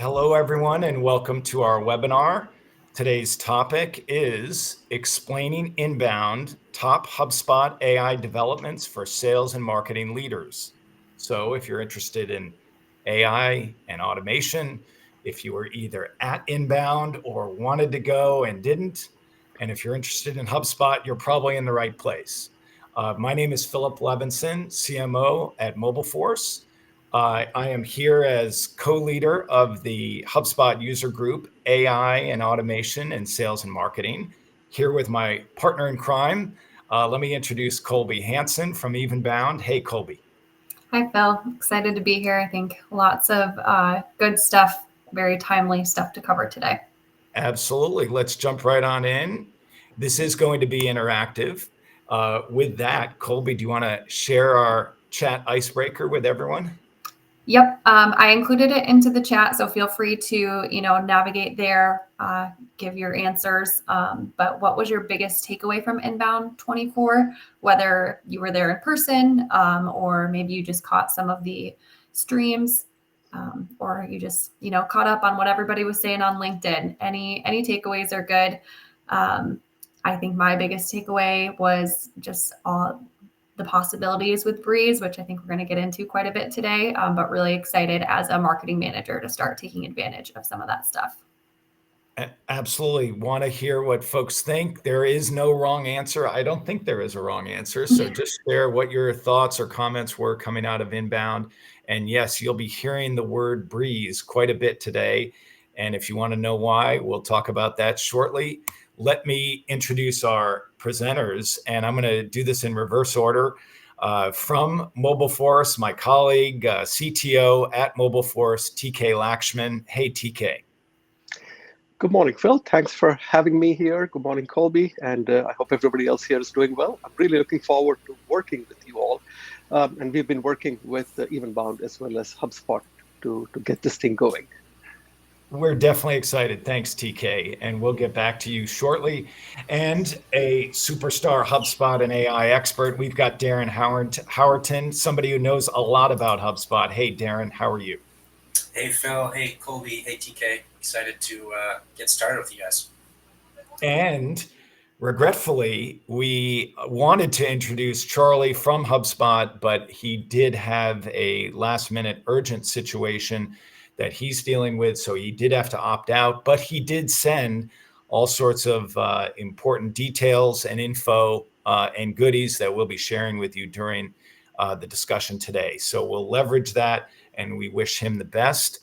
Hello, everyone, and welcome to our webinar. Today's topic is explaining inbound top HubSpot AI developments for sales and marketing leaders. So if you're interested in AI and automation, if you were either at inbound or wanted to go and didn't, and if you're interested in HubSpot, you're probably in the right place. My name is Philip Levinson, CMO at MobileForce. I am here as co-leader of the HubSpot user group, AI and automation and sales and marketing, here with my partner in crime. Let me introduce Colby Hansen from Evenbound. Hey, Colby. Hi, Phil. Excited to be here. I think lots of good stuff, very timely stuff to cover today. Absolutely. Let's jump right on in. This is going to be interactive. With that, Colby, do you want to share our chat icebreaker with everyone? Yep, I included it into the chat, so feel free to navigate there, give your answers. But what was your biggest takeaway from Inbound 24? Whether you were there in person, or maybe you just caught some of the streams, or you just caught up on what everybody was saying on LinkedIn. Any takeaways are good. I think my biggest takeaway was just all the possibilities with Breeze, which I think we're going to get into quite a bit today, but really excited as a marketing manager to start taking advantage of some of that stuff. Absolutely. Want to hear what folks think. There is no wrong answer. I don't think there is a wrong answer. So just share what your thoughts or comments were coming out of Inbound. And yes, you'll be hearing the word Breeze quite a bit today. And if you want to know why, we'll talk about that shortly. Let me introduce our presenters, and I'm going to do this in reverse order. From MobileForce, my colleague, CTO at MobileForce, TK Lakshman. Hey, TK. Good morning, Phil. Thanks for having me here. Good morning, Colby. And I hope everybody else here is doing well. I'm really looking forward to working with you all. And we've been working with Evenbound as well as HubSpot to get this thing going. We're definitely excited. Thanks, TK. And we'll get back to you shortly. And a superstar HubSpot and AI expert, we've got Darren Howerton, somebody who knows a lot about HubSpot. Hey, Darren, how are you? Hey, Phil. Hey, Colby. Hey, TK. Excited to get started with you guys. And regretfully, we wanted to introduce Charlie from HubSpot, but he did have a last-minute urgent situation that he's dealing with, so he did have to opt out, but he did send all sorts of important details and info and goodies that we'll be sharing with you during the discussion today. So we'll leverage that, and we wish him the best.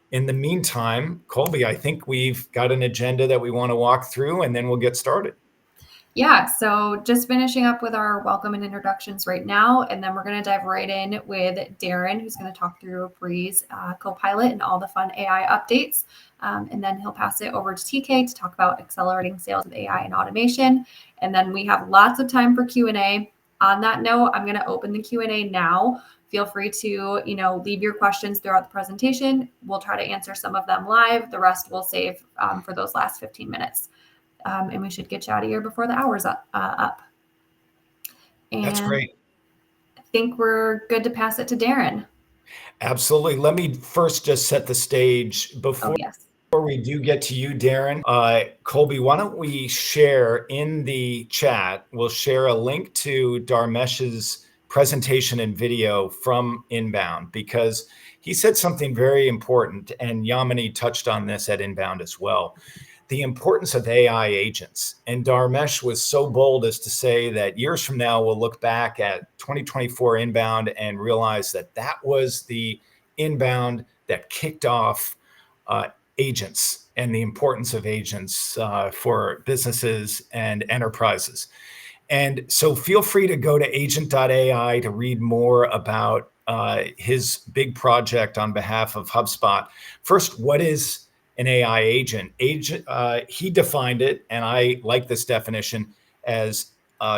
In the meantime, Colby, I think we've got an agenda that we want to walk through, and then we'll get started. Yeah, so just finishing up with our welcome and introductions right now, and then we're going to dive right in with Darren, who's going to talk through Breeze Copilot and all the fun AI updates. And then he'll pass it over to TK to talk about accelerating sales with AI and automation. And then we have lots of time for Q&A. On that note, I'm going to open the Q&A now. Feel free to leave your questions throughout the presentation. We'll try to answer some of them live. The rest we'll save for those last 15 minutes. And we should get you out of here before the hour's up. And that's great. I think we're good to pass it to Darren. Absolutely. Let me first just set the stage before we do get to you, Darren. Colby, why don't we share in the chat, we'll share a link to Dharmesh's presentation and video from Inbound, because he said something very important, and Yamini touched on this at Inbound as well. The importance of AI agents. And Dharmesh was so bold as to say that years from now, we'll look back at 2024 Inbound and realize that that was the Inbound that kicked off agents and the importance of agents for businesses and enterprises. And so feel free to go to agent.ai to read more about his big project on behalf of HubSpot. First, what is an AI agent? He defined it, and I like this definition, as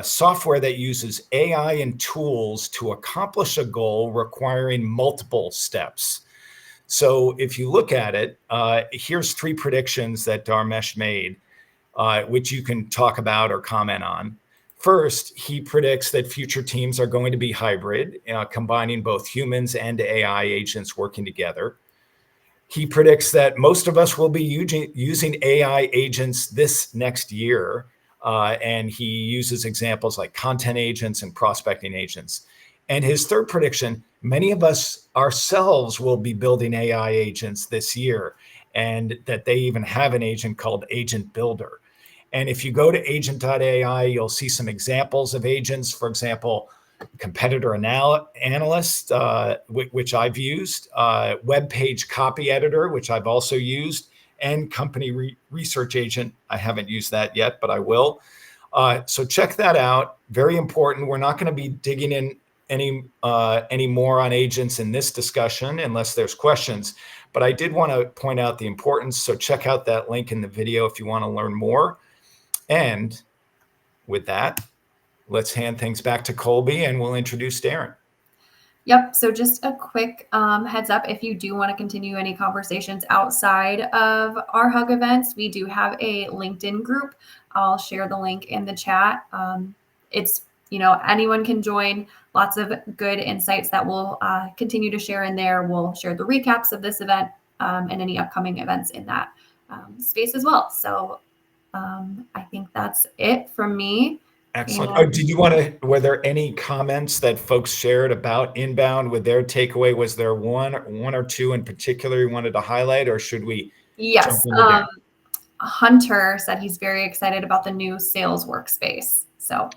software that uses AI and tools to accomplish a goal requiring multiple steps. So if you look at it, here's 3 predictions that Dharmesh made, which you can talk about or comment on. First, he predicts that future teams are going to be hybrid, combining both humans and AI agents working together. he predicts that most of us will be using AI agents this next year. And he uses examples like content agents and prospecting agents. And his third prediction, many of us ourselves will be building AI agents this year, and that they even have an agent called Agent Builder. And if you go to agent.ai, you'll see some examples of agents. For example, competitor analyst, which I've used, web page copy editor, which I've also used, and company research agent. I haven't used that yet, but I will. So check that out. Very important. We're not going to be digging in any more on agents in this discussion unless there's questions. But I did want to point out the importance. So check out that link in the video if you want to learn more. And with that, let's hand things back to Colby and we'll introduce Darren. Yep. So just a quick heads up, if you do want to continue any conversations outside of our Hug events, we do have a LinkedIn group. I'll share the link in the chat. It's, anyone can join. Lots of good insights that we'll continue to share in there. We'll share the recaps of this event and any upcoming events in that space as well. So I think that's it from me. Excellent. Did you were there any comments that folks shared about inbound with their takeaway? Was there one or two in particular you wanted to highlight, or should we? Yes. Hunter said he's very excited about the new sales workspace. So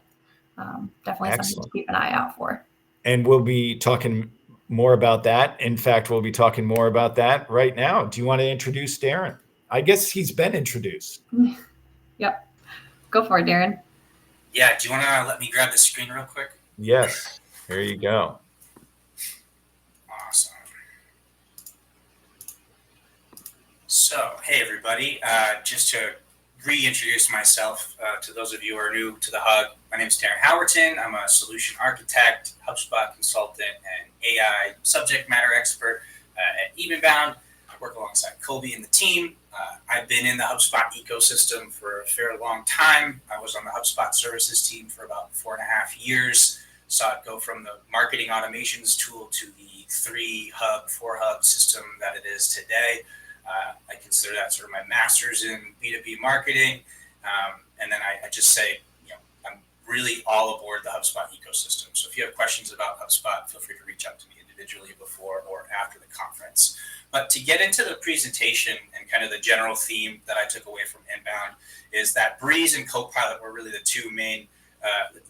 definitely something to keep an eye out for. And we'll be talking more about that. In fact, we'll be talking more about that right now. Do you want to introduce Darren? I guess he's been introduced. Yep. Go for it, Darren. Yeah, do you want to let me grab the screen real quick? Yes, here you go. Awesome. So, hey everybody, just to reintroduce myself to those of you who are new to the Hug, my name is Darren Howerton. I'm a solution architect, HubSpot consultant, and AI subject matter expert at Evenbound. I work alongside Colby and the team. I've been in the HubSpot ecosystem for a fairly long time. I was on the HubSpot services team for about 4.5 years. Saw it go from the marketing automations tool to the 3-hub, 4-hub system that it is today. I consider that sort of my master's in B2B marketing. And then I just say, I'm really all aboard the HubSpot ecosystem. So if you have questions about HubSpot, feel free to reach out to me individually before or after the conference. But to get into the presentation and kind of the general theme that I took away from Inbound is that Breeze and Copilot were really the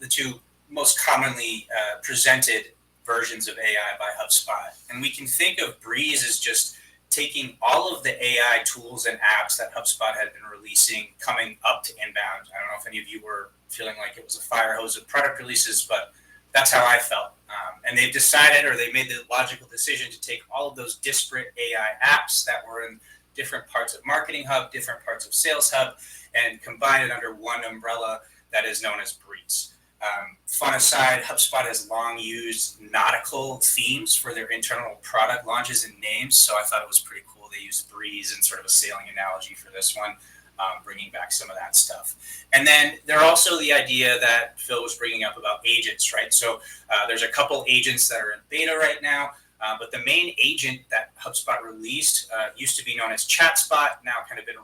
two most commonly presented versions of AI by HubSpot. And we can think of Breeze as just taking all of the AI tools and apps that HubSpot had been releasing coming up to Inbound. I don't know if any of you were feeling like it was a fire hose of product releases, but that's how I felt. And they've decided, or they made the logical decision to take all of those disparate AI apps that were in different parts of Marketing Hub, different parts of Sales Hub, and combine it under one umbrella that is known as Breeze. Fun aside, HubSpot has long used nautical themes for their internal product launches and names, so I thought it was pretty cool. They used Breeze in sort of a sailing analogy for this one, bringing back some of that stuff. And then there's also the idea that Phil was bringing up about agents, right? So there's a couple agents that are in beta right now, but the main agent that HubSpot released used to be known as ChatSpot, now kind of been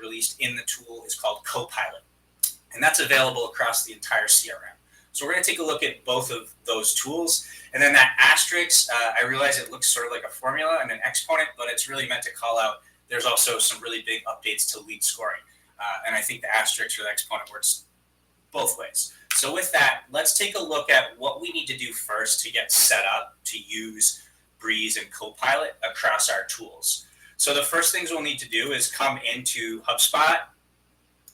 released in the tool, is called Copilot. And that's available across the entire CRM. So we're going to take a look at both of those tools. And then that asterisk, I realize it looks sort of like a formula and an exponent, but it's really meant to call out there's also some really big updates to lead scoring. And I think the asterisk or the exponent works both ways. So with that, let's take a look at what we need to do first to get set up to use Breeze and Copilot across our tools. So the first things we'll need to do is come into HubSpot,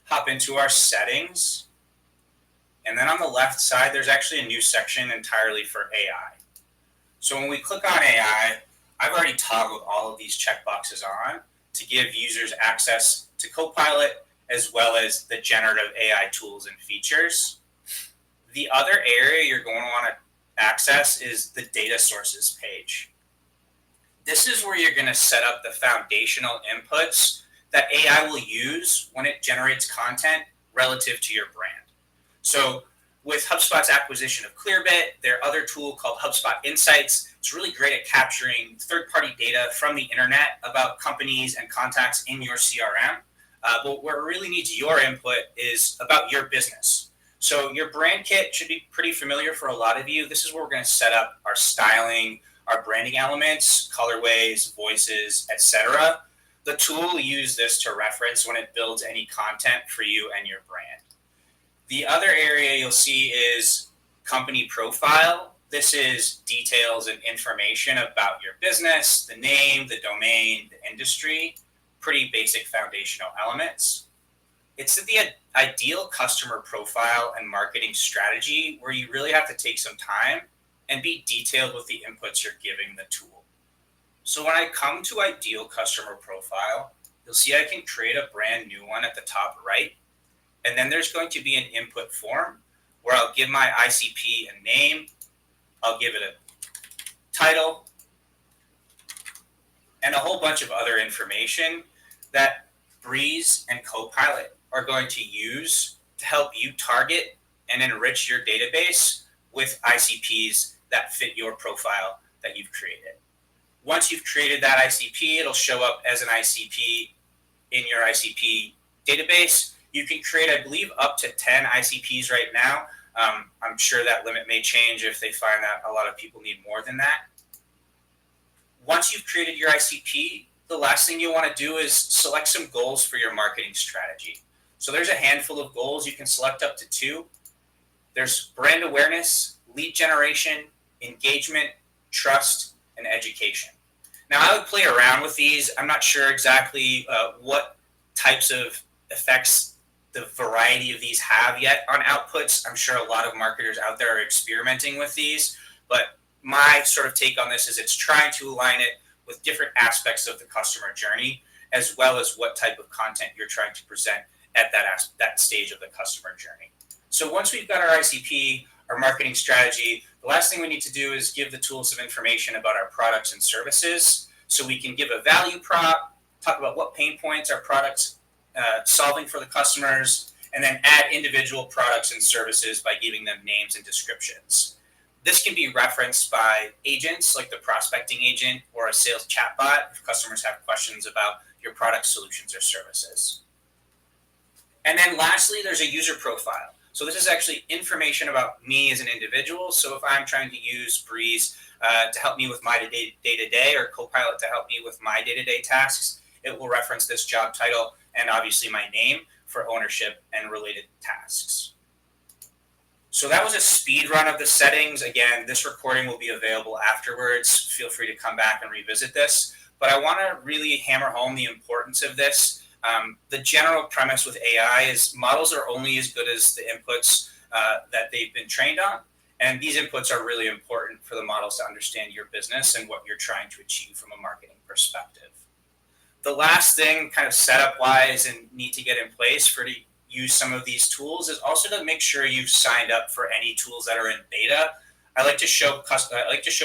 hop into our settings, and then on the left side, there's actually a new section entirely for AI. So when we click on AI, I've already toggled all of these checkboxes on to give users access to Copilot as well as the generative AI tools and features. The other area you're going to want to access is the data sources page. This is where you're going to set up the foundational inputs that AI will use when it generates content relative to your brand. So with HubSpot's acquisition of Clearbit, their other tool called HubSpot Insights It's really great at capturing third-party data from the internet about companies and contacts in your CRM. But where it really needs your input is about your business. So your brand kit should be pretty familiar for a lot of you. This is where we're going to set up our styling, our branding elements, colorways, voices, etc. The tool will use this to reference when it builds any content for you and your brand. The other area you'll see is company profile. This is details and information about your business, the name, the domain, the industry, pretty basic foundational elements. It's the ideal customer profile and marketing strategy where you really have to take some time and be detailed with the inputs you're giving the tool. So when I come to ideal customer profile, you'll see I can create a brand new one at the top right. And then there's going to be an input form where I'll give my ICP a name, I'll give it a title, and a whole bunch of other information that Breeze and Copilot are going to use to help you target and enrich your database with ICPs that fit your profile that you've created. Once you've created that ICP, it'll show up as an ICP in your ICP database. You can create, I believe, up to 10 ICPs right now. I'm sure that limit may change if they find that a lot of people need more than that. Once you've created your ICP, the last thing you want to do is select some goals for your marketing strategy. So there's a handful of goals. You can select up to 2. There's brand awareness, lead generation, engagement, trust, and education. Now, I would play around with these. I'm not sure exactly what types of effects the variety of these have yet on outputs. I'm sure a lot of marketers out there are experimenting with these, but my sort of take on this is it's trying to align it with different aspects of the customer journey, as well as what type of content you're trying to present at that stage of the customer journey. So once we've got our ICP, our marketing strategy, the last thing we need to do is give the tool some information about our products and services. So we can give a value prop, talk about what pain points our products solving for the customers, and then add individual products and services by giving them names and descriptions. This can be referenced by agents like the prospecting agent or a sales chatbot if customers have questions about your product solutions or services. And then lastly, there's a user profile. So this is actually information about me as an individual. So if I'm trying to use Breeze to help me with my day-to-day or Copilot to help me with my day-to-day tasks, it will reference this job title and obviously my name for ownership and related tasks. So that was a speed run of the settings. Again, this recording will be available afterwards. Feel free to come back and revisit this. But I want to really hammer home the importance of this. The general premise with AI is models are only as good as the inputs that they've been trained on. And these inputs are really important for the models to understand your business and what you're trying to achieve from a marketing perspective. The last thing kind of setup-wise and need to get in place for to use some of these tools is also to make sure you've signed up for any tools that are in beta. I like to show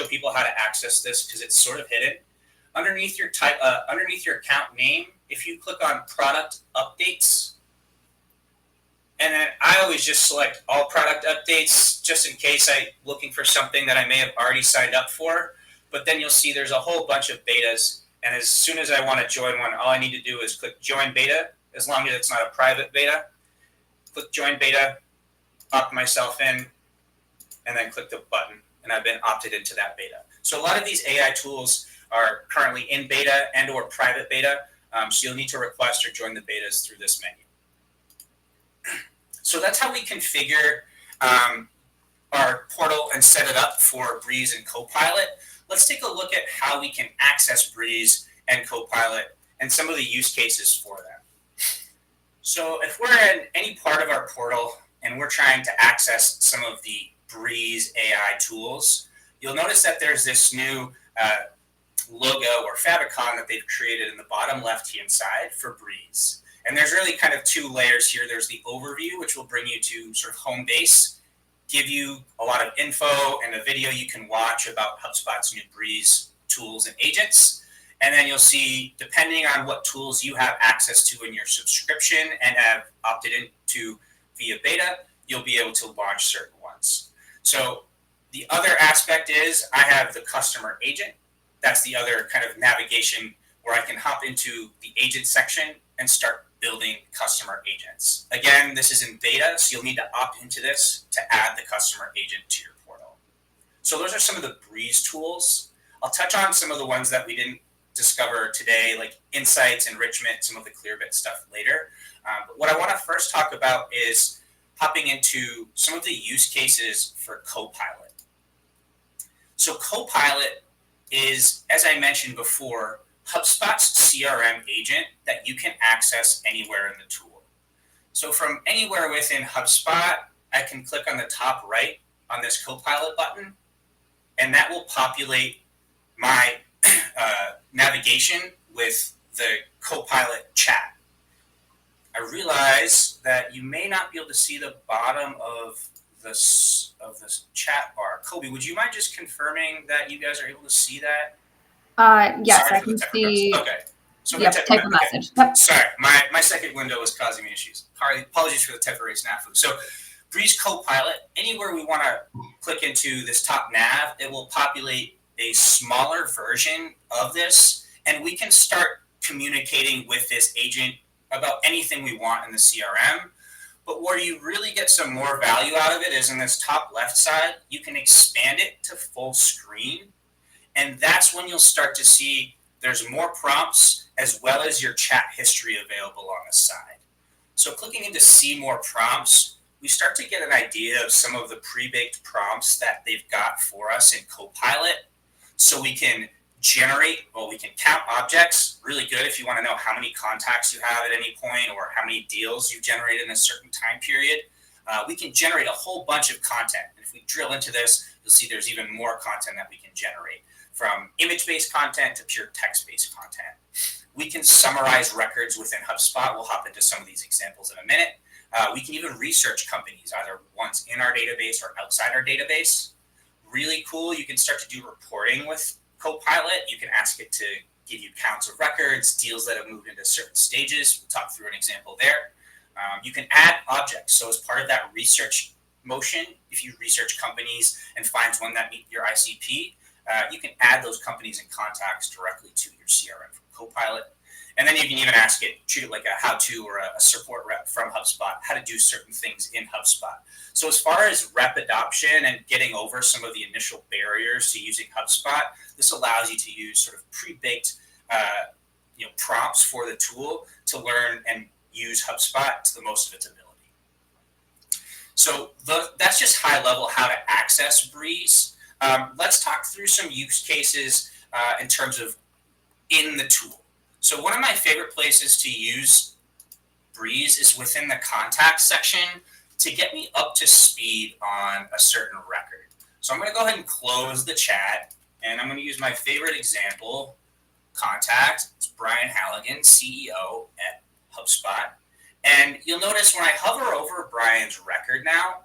people how to access this because it's sort of hidden. Underneath your account name, if you click on product updates, and then I always just select all product updates just in case I'm looking for something that I may have already signed up for. But then you'll see there's a whole bunch of betas. And as soon as I want to join one, all I need to do is click join beta, as long as it's not a private beta. Click join beta, opt myself in, and then click the button. And I've been opted into that beta. So a lot of these AI tools are currently in beta and or private beta. So you'll need to request or join the betas through this menu. So that's how we configure our portal and set it up for Breeze and Copilot. Let's take a look at how we can access Breeze and Copilot and some of the use cases for them. So if we're in any part of our portal and we're trying to access some of the Breeze AI tools, you'll notice that there's this new logo or favicon that they've created in the bottom left-hand side for Breeze. And there's really kind of 2 layers here. There's the overview, which will bring you to sort of home base, give you a lot of info and a video you can watch about HubSpot's new Breeze tools and agents. And then you'll see, depending on what tools you have access to in your subscription and have opted into via beta, you'll be able to launch certain ones. So The other aspect is I have the customer agent. That's the other kind of navigation where I can hop into the agent section and start building customer agents. Again, this is in beta, so you'll need to opt into this to add the customer agent to your portal. So those are some of the Breeze tools. I'll touch on some of the ones that we didn't discover today, like insights, enrichment, some of the Clearbit stuff later. But what I want to first talk about is hopping into some of the use cases for Copilot. So Copilot is, as I mentioned before, HubSpot's CRM agent that you can access anywhere in the tool. So from anywhere within HubSpot, I can click on the top right on this Copilot button, and that will populate my navigation with the Copilot chat. I realize that you may not be able to see the bottom of this chat bar. Colby, would you mind just confirming that you guys are able to see that? Yes, I can see. Okay. So yep, type a message. Yep. Sorry, my second window was causing me issues. Apologies for the temporary snafu. So Breeze Copilot, anywhere we want to click into this top nav, it will populate a smaller version of this, and we can start communicating with this agent about anything we want in the CRM. But where you really get some more value out of it is in this top left side. You can expand it to full screen, and that's when you'll start to see there's more prompts as well as your chat history available on the side. So clicking into see more prompts, we start to get an idea of some of the pre-baked prompts that they've got for us in Copilot. So we can we can count objects, really good if you want to know how many contacts you have at any point or how many deals you've generated in a certain time period. We can generate a whole bunch of content. And if we drill into this, you'll see there's even more content that we can generate, from image-based content to pure text-based content. We can summarize records within HubSpot. We'll hop into some of these examples in a minute. We can even research companies, either ones in our database or outside our database. Really cool. You can start to do reporting with Copilot. You can ask it to give you counts of records, deals that have moved into certain stages. We'll talk through an example there. You can add objects. So as part of that research motion, if you research companies and find one that meet your ICP, you can add those companies and contacts directly to your CRM from Copilot. And then you can even ask it, treat it like a how-to or a support rep from HubSpot, how to do certain things in HubSpot. So as far as rep adoption and getting over some of the initial barriers to using HubSpot, this allows you to use sort of pre-baked prompts for the tool to learn and use HubSpot to the most of its ability. So that's just high level how to access Breeze. Let's talk through some use cases in terms of in the tool. So one of my favorite places to use Breeze is within the contact section to get me up to speed on a certain record. So I'm going to go ahead and close the chat, and I'm going to use my favorite example, contact. It's Brian Halligan, CEO at HubSpot. And you'll notice when I hover over Brian's record now,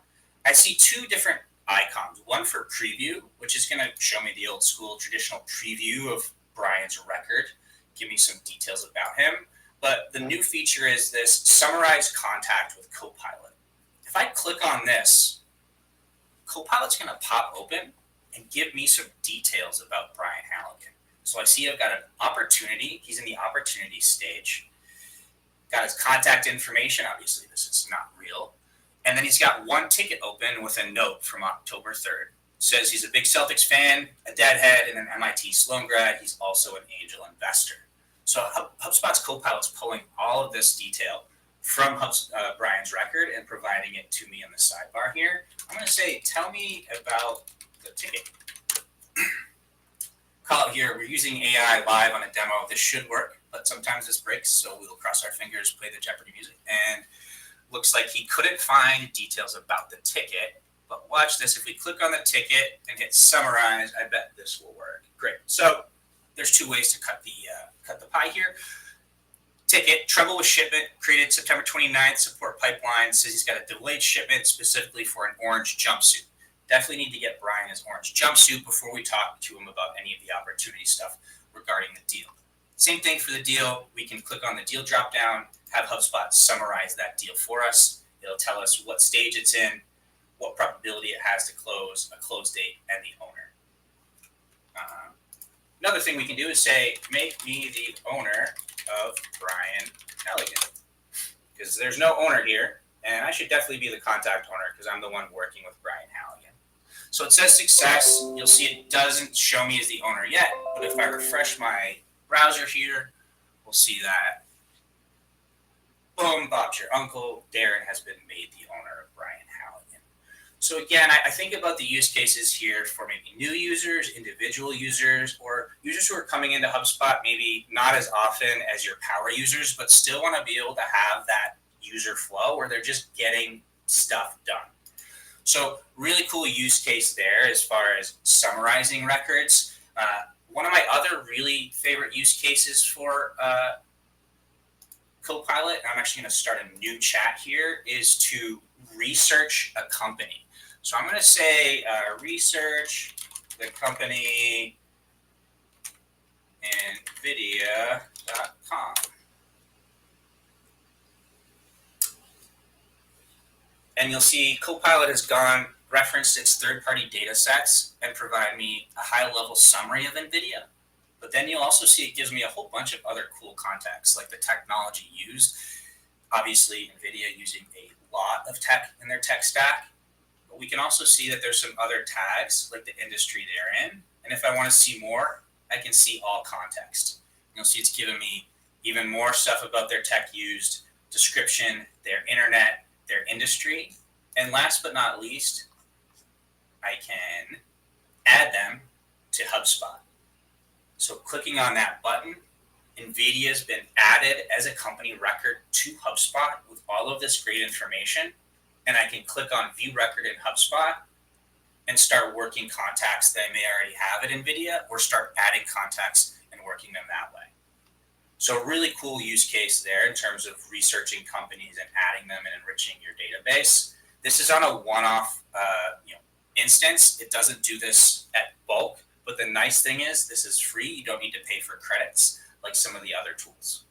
I see two different icons. One for preview, which is going to show me the old school traditional preview of Brian's record, give me some details about him. But the new feature is this summarize contact with Copilot. If I click on this, Copilot's going to pop open and give me some details about Brian Halligan. So I see I've got an opportunity. He's in the opportunity stage. Got his contact information. Obviously, this is not real. And then he's got one ticket open with a note from October 3rd. Says he's a big Celtics fan, a deadhead, and an MIT Sloan grad. He's also an angel investor. So HubSpot's Copilot's pulling all of this detail from Brian's record and providing it to me on the sidebar here. I'm going to say, tell me about the ticket. Call it here. We're using AI live on a demo. This should work, but sometimes this breaks, so we'll cross our fingers, play the Jeopardy music. And looks like he couldn't find details about the ticket. But watch this. If we click on the ticket and hit summarize, I bet this will work. Great. So there's two ways to cut the pie here. Ticket, trouble with shipment, created September 29th, support pipeline, says he's got a delayed shipment specifically for an orange jumpsuit. Definitely need to get Brian his orange jumpsuit before we talk to him about any of the opportunity stuff regarding the deal. Same thing for the deal. We can click on the deal drop down, have HubSpot summarize that deal for us. It'll tell us what stage it's in, what probability it has to close, a close date, and the owner. Another thing we can do is say, make me the owner of Brian Halligan, because there's no owner here, and I should definitely be the contact owner because I'm the one working with Brian Halligan. So it says success. You'll see it doesn't show me as the owner yet, but if I refresh my browser here, we'll see that, boom, Bob's your uncle. Darren has been made the owner of Brian Halligan. So again, I think about the use cases here for maybe new users, individual users, or users who are coming into HubSpot maybe not as often as your power users, but still want to be able to have that user flow where they're just getting stuff done. So really cool use case there as far as summarizing records. One of my other really favorite use cases for Copilot, and I'm actually going to start a new chat here, is to research a company. So I'm going to say research the company nvidia.com. And you'll see Copilot has referenced its third-party data sets and provide me a high-level summary of NVIDIA. But then you'll also see it gives me a whole bunch of other cool context, like the technology used. Obviously, NVIDIA using a lot of tech in their tech stack. But we can also see that there's some other tags, like the industry they're in. And if I want to see more, I can see all context. You'll see it's giving me even more stuff about their tech used, description, their internet, their industry. And last but not least, I can add them to HubSpot. So clicking on that button, NVIDIA has been added as a company record to HubSpot with all of this great information. And I can click on View Record in HubSpot and start working contacts that I may already have at NVIDIA, or start adding contacts and working them that way. So really cool use case there in terms of researching companies and adding them and enriching your database. This is on a one-off instance. It doesn't do this at bulk, but the nice thing is this is free. You don't need to pay for credits like some of the other tools.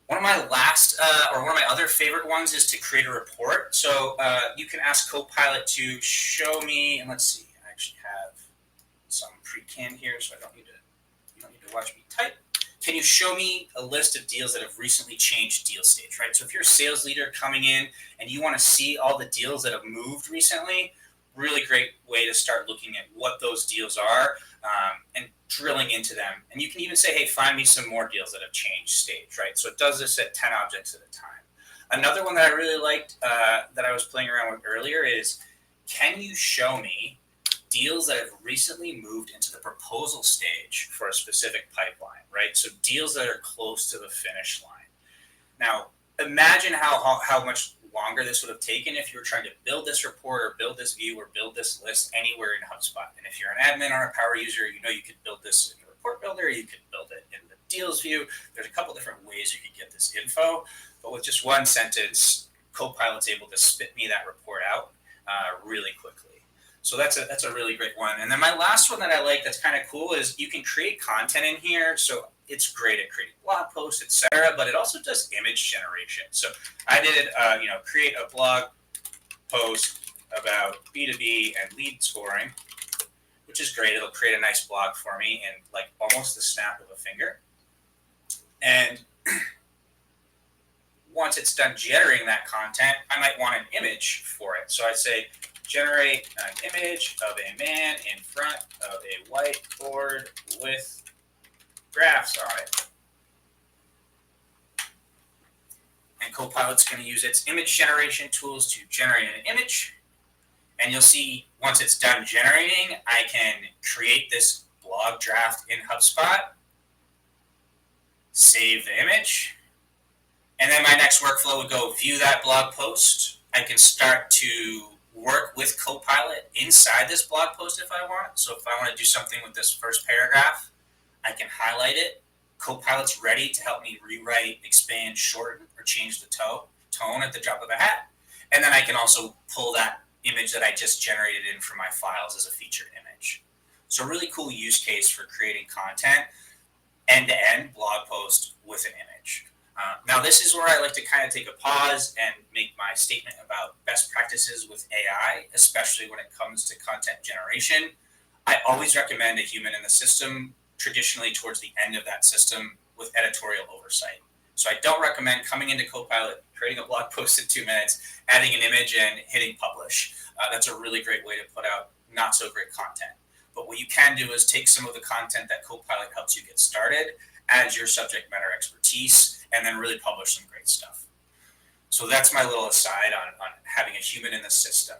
One of my other favorite ones is to create a report. So you can ask Copilot to show me, and let's see, I actually have some pre-canned here, so you don't need to watch me type. Can you show me a list of deals that have recently changed deal stage, right? So if you're a sales leader coming in and you want to see all the deals that have moved recently, really great way to start looking at what those deals are and drilling into them. And you can even say, hey, find me some more deals that have changed stage, right? So it does this at 10 objects at a time. Another one that I really liked that I was playing around with earlier is, can you show me deals that have recently moved into the proposal stage for a specific pipeline, right? So deals that are close to the finish line. Now, imagine how much longer this would have taken if you were trying to build this report or build this view or build this list anywhere in HubSpot. And if you're an admin or a power user, you could build this in the report builder, you could build it in the deals view. There's a couple different ways you could get this info, but with just one sentence, Copilot's able to spit me that report out really quickly. So that's a really great one. And then my last one that I like that's kind of cool is you can create content in here. So it's great at creating blog posts, etc., but it also does image generation. So I did create a blog post about B2B and lead scoring, which is great. It'll create a nice blog for me in like almost the snap of a finger. And once it's done generating that content, I might want an image for it. So I'd say, generate an image of a man in front of a whiteboard with graphs on it. And Copilot's going to use its image generation tools to generate an image. And you'll see once it's done generating, I can create this blog draft in HubSpot, save the image, and then my next workflow would go view that blog post. I can start to work with Copilot inside this blog post if I want. So if I want to do something with this first paragraph, I can highlight it. Copilot's ready to help me rewrite, expand, shorten, or change the tone at the drop of a hat. And then I can also pull that image that I just generated in from my files as a featured image. So really cool use case for creating content, end-to-end blog post with an image. Now, this is where I like to kind of take a pause and make my statement about best practices with AI, especially when it comes to content generation. I always recommend a human in the system, traditionally towards the end of that system with editorial oversight. So I don't recommend coming into Copilot, creating a blog post in 2 minutes, adding an image and hitting publish. That's a really great way to put out not so great content. But what you can do is take some of the content that Copilot helps you get started, add your subject matter expertise, and then really publish some great stuff. So that's my little aside on having a human in the system.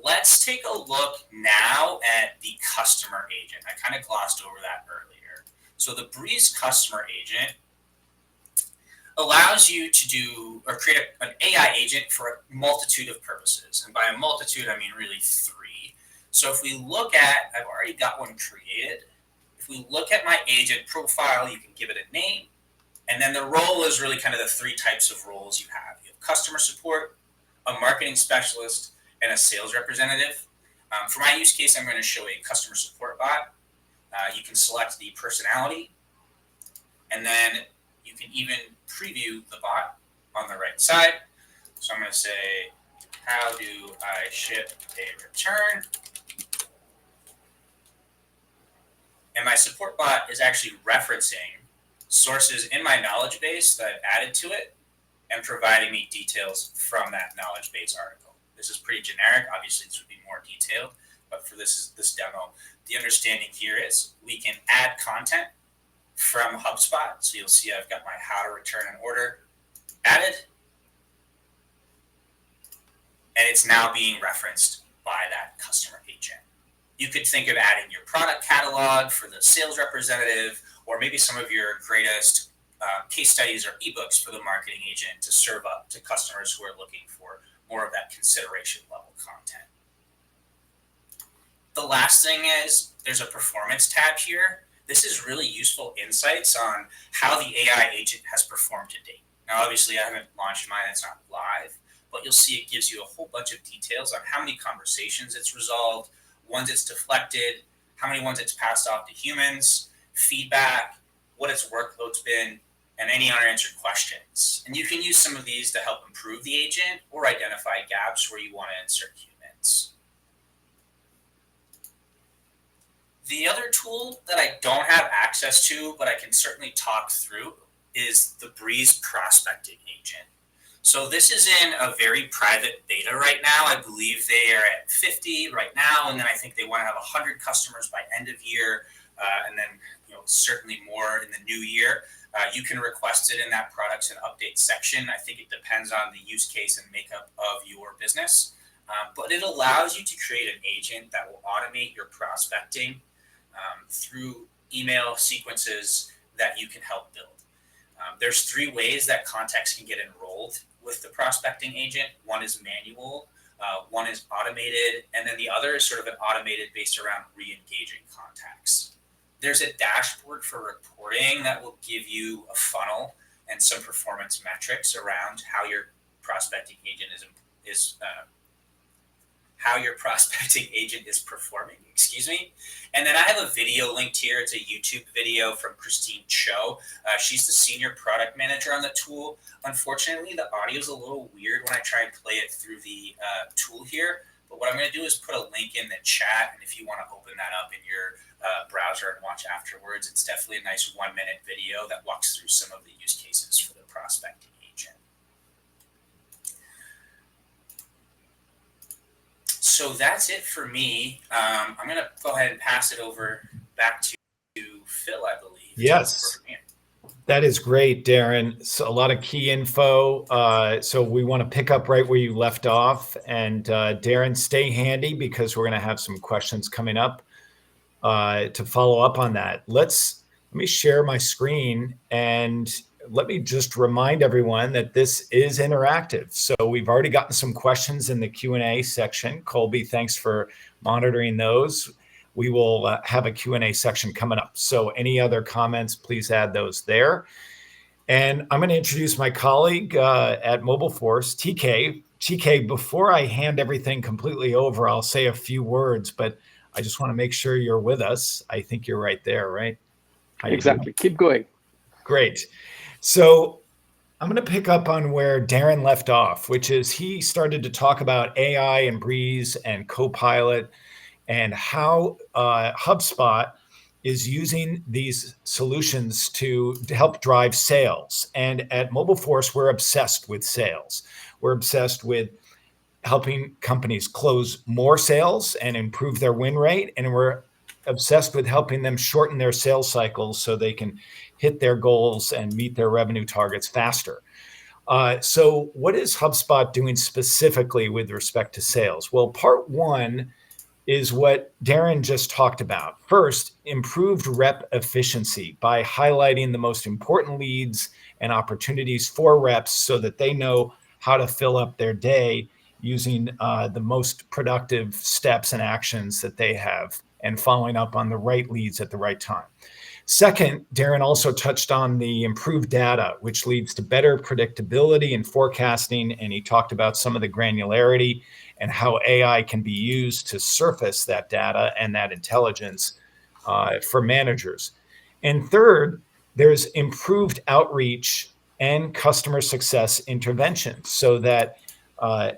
Let's take a look now at the customer agent. I kind of glossed over that earlier. So the Breeze customer agent allows you to do or create an AI agent for a multitude of purposes. And by a multitude, I mean really 3. So if we look at, I've already got one created. If we look at my agent profile, you can give it a name. And then the role is really kind of the 3 types of roles you have. You have customer support, a marketing specialist, and a sales representative. For my use case, I'm going to show a customer support bot. You can select the personality, and then you can even preview the bot on the right side. So I'm going to say, how do I ship a return? And my support bot is actually referencing sources in my knowledge base that I've added to it and providing me details from that knowledge base article. This is pretty generic. Obviously, this would be more detailed, but for this demo, the understanding here is we can add content from HubSpot. So you'll see I've got my how to return an order added, and it's now being referenced by that customer agent. You could think of adding your product catalog for the sales representative, or maybe some of your greatest case studies or ebooks for the marketing agent to serve up to customers who are looking for more of that consideration level content. The last thing is there's a performance tab here. This is really useful insights on how the AI agent has performed to date. Now, obviously, I haven't launched mine. It's not live, but you'll see it gives you a whole bunch of details on how many conversations it's resolved, ones it's deflected, how many ones it's passed off to humans, feedback, what its workload's been, and any unanswered questions. And you can use some of these to help improve the agent or identify gaps where you want to insert humans. The other tool that I don't have access to, but I can certainly talk through, is the Breeze prospecting agent. So this is in a very private beta right now. I believe they are at 50 right now, and then I think they want to have 100 customers by end of year, and then certainly more in the new year. You can request it in that products and updates section. I think it depends on the use case and makeup of your business, but it allows you to create an agent that will automate your prospecting through email sequences that you can help build. There's 3 ways that contacts can get enrolled with the prospecting agent. One is manual, one is automated, and then the other is sort of an automated based around re-engaging contacts. There's a dashboard for reporting that will give you a funnel and some performance metrics around how your prospecting agent is performing. And then I have a video linked here. It's a YouTube video from Christine Cho. She's the senior product manager on the tool. Unfortunately, the audio is a little weird when I try and play it through the tool here. But what I'm going to do is put a link in the chat, and if you want to open that up in your browser and watch afterwards, it's definitely a nice 1-minute video that walks through some of the use cases for the prospecting agent. So that's it for me. I'm going to go ahead and pass it over back to Phil, I believe. Yes. That is great, Darren. So a lot of key info. So we want to pick up right where you left off. And Darren, stay handy because we're going to have some questions coming up to follow up on that. Let me share my screen and let me just remind everyone that this is interactive. So we've already gotten some questions in the Q&A section. Colby, thanks for monitoring those. We will have a Q&A section coming up. So any other comments, please add those there. And I'm going to introduce my colleague at MobileForce, TK. TK, before I hand everything completely over, I'll say a few words, but I just want to make sure you're with us. I think you're right there, right? Exactly. Keep going. Great. So I'm going to pick up on where Darren left off, which is he started to talk about AI and Breeze and Copilot and how HubSpot is using these solutions to help drive sales. And at Mobile Force, we're obsessed with sales. We're obsessed with helping companies close more sales and improve their win rate. And we're obsessed with helping them shorten their sales cycles so they can hit their goals and meet their revenue targets faster. So what is HubSpot doing specifically with respect to sales? Well, part one is what Darren just talked about. First, improved rep efficiency by highlighting the most important leads and opportunities for reps so that they know how to fill up their day using the most productive steps and actions that they have and following up on the right leads at the right time. Second, Darren also touched on the improved data, which leads to better predictability and forecasting. And he talked about some of the granularity and how AI can be used to surface that data and that intelligence for managers. And third, there's improved outreach and customer success interventions so that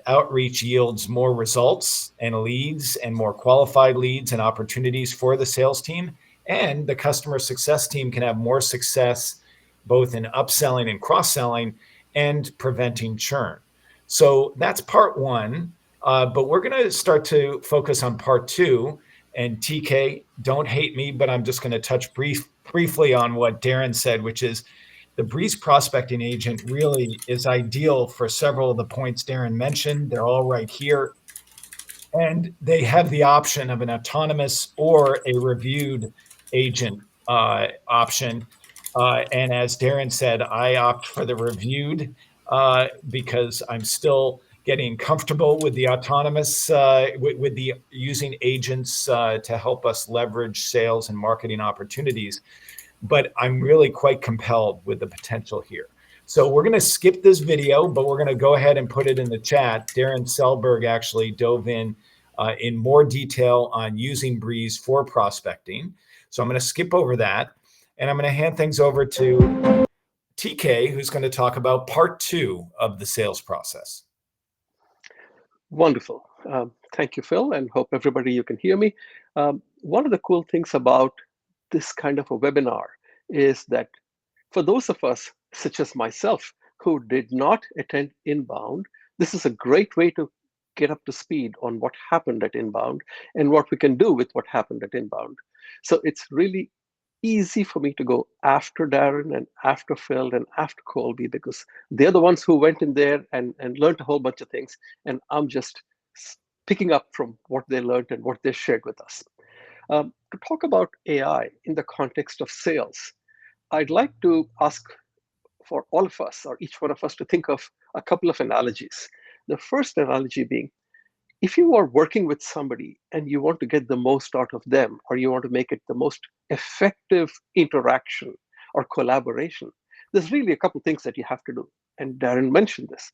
outreach yields more results and leads and more qualified leads and opportunities for the sales team. And the customer success team can have more success both in upselling and cross-selling and preventing churn. So that's part one. But we're going to start to focus on part two. And TK, don't hate me, but I'm just going to touch briefly on what Darren said, which is the Breeze prospecting agent really is ideal for several of the points Darren mentioned. They're all right here. And they have the option of an autonomous or a reviewed agent option. And as Darren said, I opt for the reviewed because I'm still getting comfortable with the autonomous, with the using agents to help us leverage sales and marketing opportunities. But I'm really quite compelled with the potential here. So we're going to skip this video, but we're going to go ahead and put it in the chat. Darren Selberg actually dove in more detail on using Breeze for prospecting. So I'm going to skip over that, and I'm going to hand things over to TK, who's going to talk about part two of the sales process. Wonderful. Thank you, Phil, and hope everybody you can hear me. One of the cool things about this kind of a webinar is that for those of us, such as myself, who did not attend Inbound, this is a great way to get up to speed on what happened at Inbound and what we can do with what happened at Inbound. So it's really easy for me to go after Darren and after Phil and after Colby because they're the ones who went in there and learned a whole bunch of things. And I'm just picking up from what they learned and what they shared with us. To talk about AI in the context of sales, I'd like to ask for all of us or each one of us to think of a couple of analogies. The first analogy being, if you are working with somebody and you want to get the most out of them, or you want to make it the most effective interaction or collaboration, there's really a couple things that you have to do. And Darren mentioned this.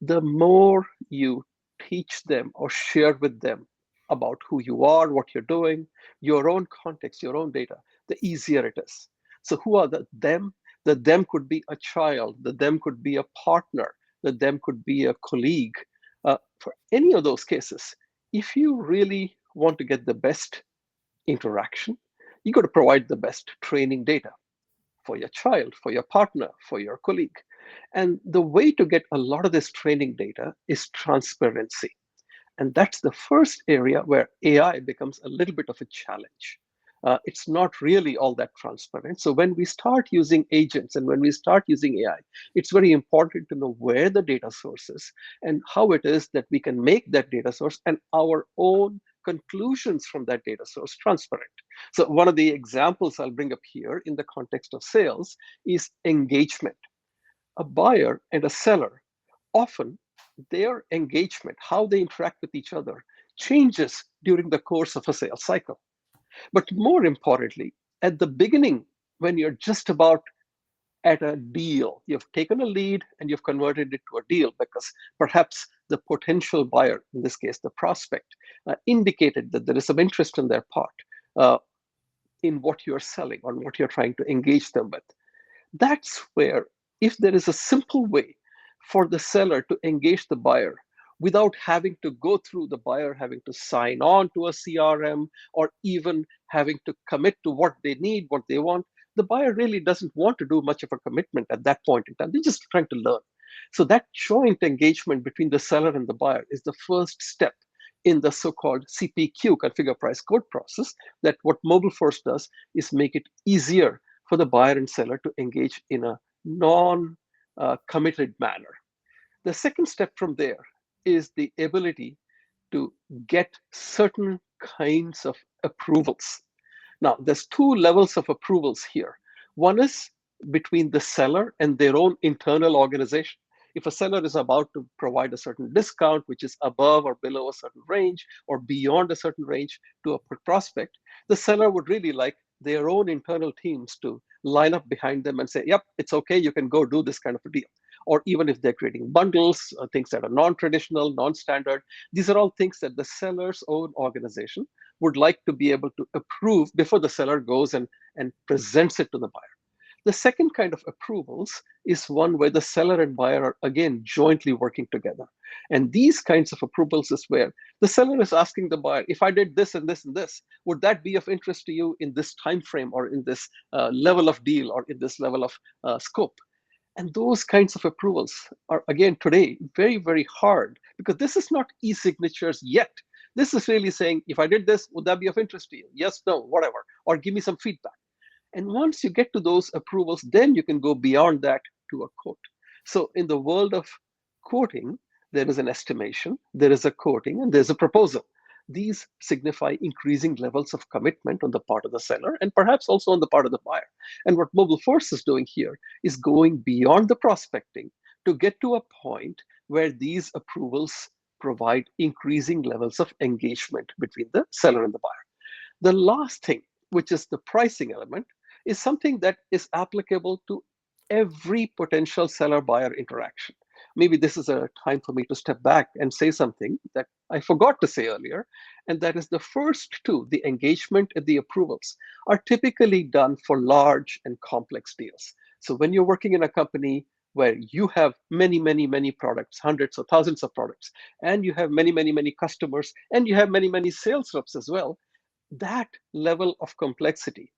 The more you teach them or share with them about who you are, what you're doing, your own context, your own data, the easier it is. So who are the them? The them could be a child, the them could be a partner, the them could be a colleague. For any of those cases, if you really want to get the best interaction, you got to provide the best training data for your child, for your partner, for your colleague. And the way to get a lot of this training data is transparency. And that's the first area where AI becomes a little bit of a challenge. It's not really all that transparent. So when we start using agents and when we start using AI, it's very important to know where the data source is and how it is that we can make that data source and our own conclusions from that data source transparent. So one of the examples I'll bring up here in the context of sales is engagement. A buyer and a seller, often their engagement, how they interact with each other, changes during the course of a sales cycle. But more importantly, at the beginning, when you're just about at a deal, you've taken a lead and you've converted it to a deal because perhaps the potential buyer, in this case, the prospect, indicated that there is some interest on their part in what you're selling or what you're trying to engage them with. That's where if there is a simple way for the seller to engage the buyer without having to go through the buyer having to sign on to a CRM or even having to commit to what they need, what they want, the buyer really doesn't want to do much of a commitment at that point in time. They're just trying to learn. So that joint engagement between the seller and the buyer is the first step in the so-called CPQ, configure price quote process, that what MobileForce does is make it easier for the buyer and seller to engage in a non-committed manner. The second step from there is the ability to get certain kinds of approvals. Now, there's two levels of approvals here. One is between the seller and their own internal organization. If a seller is about to provide a certain discount, which is above or below a certain range or beyond a certain range to a prospect, the seller would really like their own internal teams to line up behind them and say, yep, it's okay, you can go do this kind of a deal. Or even if they're creating bundles, things that are non-traditional, non-standard, these are all things that the seller's own organization would like to be able to approve before the seller goes and presents it to the buyer. The second kind of approvals is one where the seller and buyer are, again, jointly working together. And these kinds of approvals is where the seller is asking the buyer, if I did this and this and this, would that be of interest to you in this time frame or in this level of deal or in this level of scope? And those kinds of approvals are, again, today, very, very hard because this is not e-signatures yet. This is really saying, if I did this, would that be of interest to you? Yes, no, whatever, or give me some feedback. And once you get to those approvals, then you can go beyond that to a quote. So in the world of quoting, there is an estimation, there is a quoting, and there's a proposal. These signify increasing levels of commitment on the part of the seller and perhaps also on the part of the buyer. And what MobileForce is doing here is going beyond the prospecting to get to a point where these approvals provide increasing levels of engagement between the seller and the buyer. The last thing, which is the pricing element, is something that is applicable to every potential seller-buyer interaction. Maybe this is a time for me to step back and say something that I forgot to say earlier, and that is the first two, the engagement and the approvals, are typically done for large and complex deals. So when you're working in a company where you have many, many, many products, hundreds or thousands of products, and you have many, many, many customers, and you have many, many sales reps as well, that level of complexity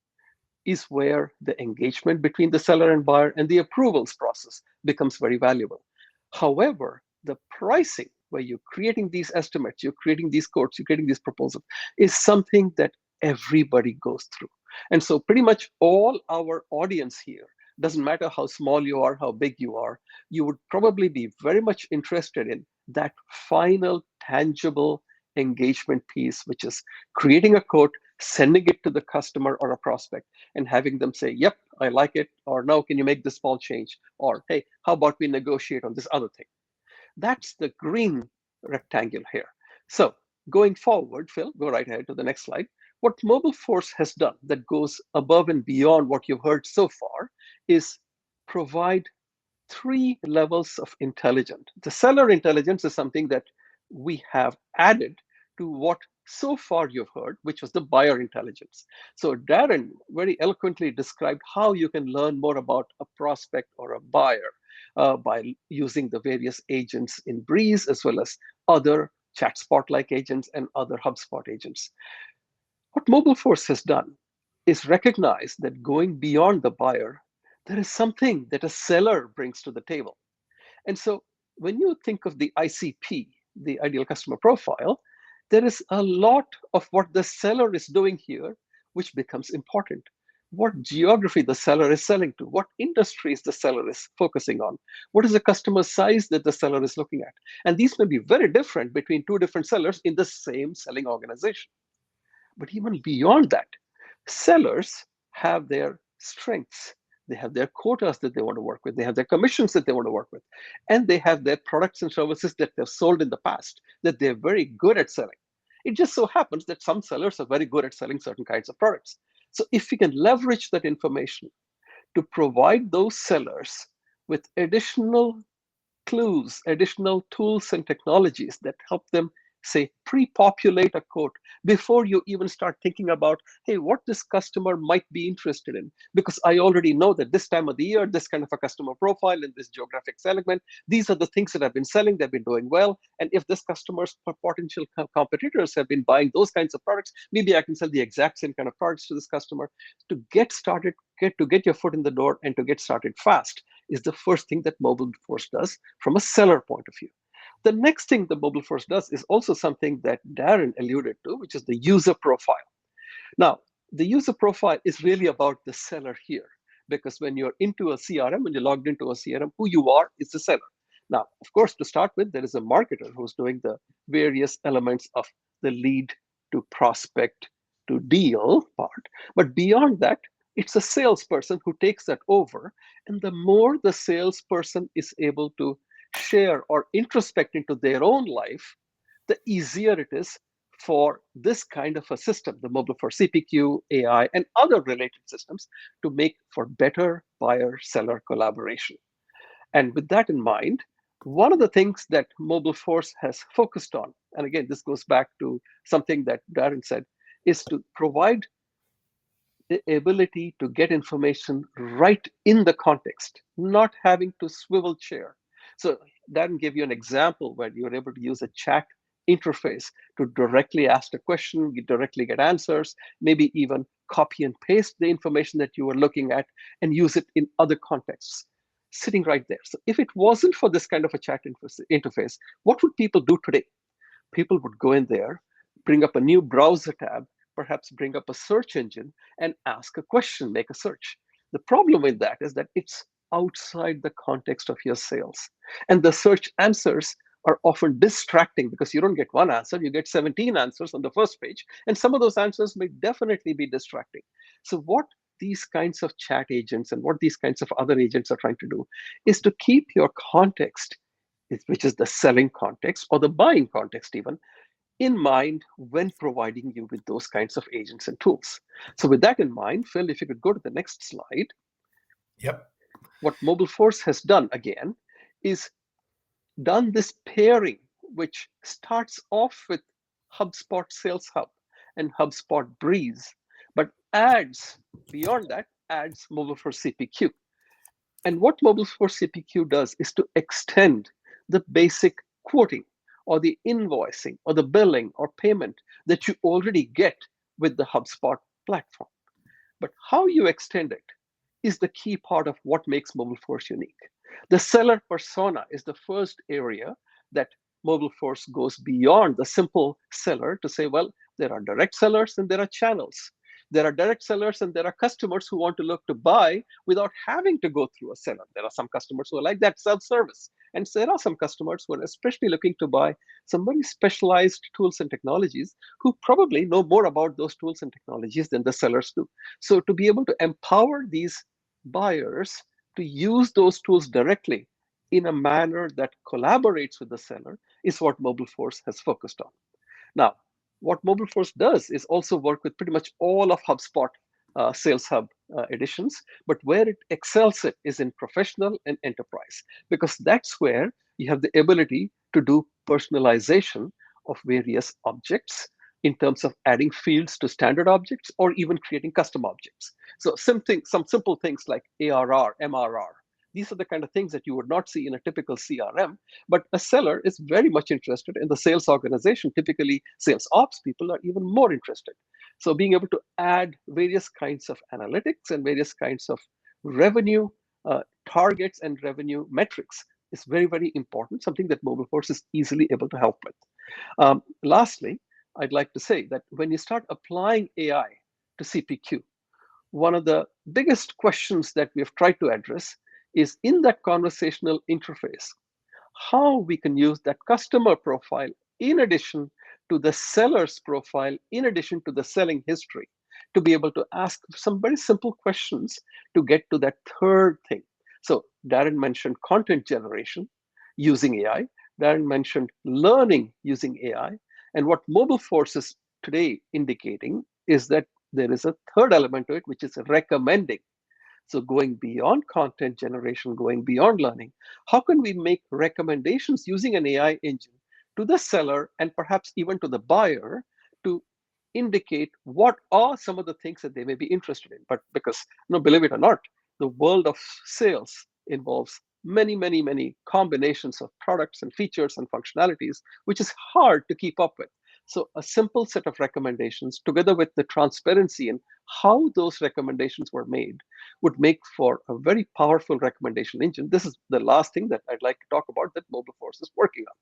is where the engagement between the seller and buyer and the approvals process becomes very valuable. However, the pricing, where you're creating these estimates, you're creating these quotes, you're creating these proposals, is something that everybody goes through. And so pretty much all our audience here, doesn't matter how small you are, how big you are, you would probably be very much interested in that final tangible engagement piece, which is creating a quote, sending it to the customer or a prospect and having them say, yep, I like it, or no, can you make this small change? Or, hey, how about we negotiate on this other thing? That's the green rectangle here. So going forward, Phil, go right ahead to the next slide. What MobileForce has done that goes above and beyond what you've heard so far is provide 3 levels of intelligence. The seller intelligence is something that we have added to what so far you've heard, which was the buyer intelligence. So Darren very eloquently described how you can learn more about a prospect or a buyer by using the various agents in Breeze, as well as other ChatSpot-like agents and other HubSpot agents. What MobileForce has done is recognize that going beyond the buyer, there is something that a seller brings to the table. And so when you think of the ICP, the ideal customer profile, there is a lot of what the seller is doing here, which becomes important. What geography the seller is selling to, what industries the seller is focusing on, what is the customer size that the seller is looking at. And these may be very different between 2 different sellers in the same selling organization. But even beyond that, sellers have their strengths. They have their quotas that they want to work with. They have their commissions that they want to work with. And they have their products and services that they've sold in the past that they're very good at selling. It just so happens that some sellers are very good at selling certain kinds of products. So if we can leverage that information to provide those sellers with additional clues, additional tools and technologies that help them say, pre-populate a quote before you even start thinking about, hey, what this customer might be interested in, because I already know that this time of the year, this kind of a customer profile in this geographic segment, these are the things that I've been selling, they've been doing well. And if this customer's potential competitors have been buying those kinds of products, maybe I can sell the exact same kind of products to this customer. To get started, to get your foot in the door and to get started fast is the first thing that MobileForce does from a seller point of view. The next thing the MobileForce does is also something that Darren alluded to, which is the user profile. Now, the user profile is really about the seller here, because when you're into a CRM, when you're logged into a CRM, who you are is the seller. Now, of course, to start with, there is a marketer who's doing the various elements of the lead to prospect to deal part. But beyond that, it's a salesperson who takes that over. And the more the salesperson is able to share or introspect into their own life, the easier it is for this kind of a system, the MobileForce CPQ, AI, and other related systems to make for better buyer-seller collaboration. And with that in mind, one of the things that MobileForce has focused on, and again, this goes back to something that Darren said, is to provide the ability to get information right in the context, not having to swivel chair. So Darren gave you an example where you're able to use a chat interface to directly ask a question, you directly get answers, maybe even copy and paste the information that you were looking at and use it in other contexts, sitting right there. So if it wasn't for this kind of a chat interface, what would people do today? People would go in there, bring up a new browser tab, perhaps bring up a search engine and ask a question, make a search. The problem with that is that it's outside the context of your sales. And the search answers are often distracting because you don't get one answer, you get 17 answers on the first page. And some of those answers may definitely be distracting. So what these kinds of chat agents and what these kinds of other agents are trying to do is to keep your context, which is the selling context or the buying context even, in mind when providing you with those kinds of agents and tools. So with that in mind, Phil, if you could go to the next slide. Yep. What MobileForce has done again is done this pairing, which starts off with HubSpot Sales Hub and HubSpot Breeze, but adds, beyond that, adds MobileForce CPQ. And what MobileForce CPQ does is to extend the basic quoting or the invoicing or the billing or payment that you already get with the HubSpot platform. But how you extend it is the key part of what makes MobileForce unique. The seller persona is the first area that MobileForce goes beyond the simple seller to say, well, there are direct sellers and there are channels. There are direct sellers and there are customers who want to look to buy without having to go through a seller. There are some customers who are like that, self-service. And there are some customers who are especially looking to buy some very specialized tools and technologies who probably know more about those tools and technologies than the sellers do. So to be able to empower these buyers to use those tools directly in a manner that collaborates with the seller is what MobileForce has focused on. Now, what MobileForce does is also work with pretty much all of HubSpot Sales Hub editions, but where it excels it is in professional and enterprise, because that's where you have the ability to do personalization of various objects in terms of adding fields to standard objects or even creating custom objects. So some simple things like ARR, MRR, these are the kind of things that you would not see in a typical CRM, but a seller is very much interested in the sales organization. Typically, sales ops people are even more interested. So being able to add various kinds of analytics and various kinds of revenue targets and revenue metrics is very, very important, something that MobileForce is easily able to help with. Lastly, I'd like to say that when you start applying AI to CPQ, one of the biggest questions that we have tried to address is in that conversational interface, how we can use that customer profile in addition to the seller's profile, in addition to the selling history, to be able to ask some very simple questions to get to that third thing. So Darren mentioned content generation using AI. Darren mentioned learning using AI. And what MobileForce is today indicating is that there is a third element to it, which is recommending. So going beyond content generation, going beyond learning, how can we make recommendations using an AI engine to the seller and perhaps even to the buyer to indicate what are some of the things that they may be interested in. But because, believe it or not, the world of sales involves many, many, many combinations of products and features and functionalities, which is hard to keep up with. So a simple set of recommendations together with the transparency in how those recommendations were made would make for a very powerful recommendation engine. This is the last thing that I'd like to talk about that MobileForce is working on.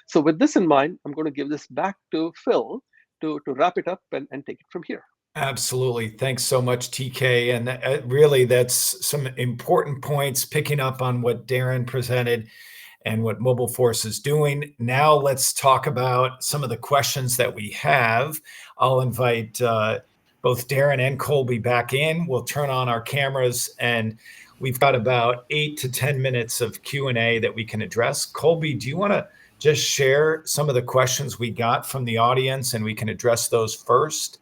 So with this in mind, I'm going to give this back to Phil to wrap it up and take it from here. Absolutely. Thanks so much, TK. And really, that's some important points picking up on what Darren presented and what MobileForce is doing. Now let's talk about some of the questions that we have. I'll invite both Darren and Colby back in. We'll turn on our cameras, and we've got about 8 to 10 minutes of Q&A that we can address. Colby, do you want to just share some of the questions we got from the audience, and we can address those first?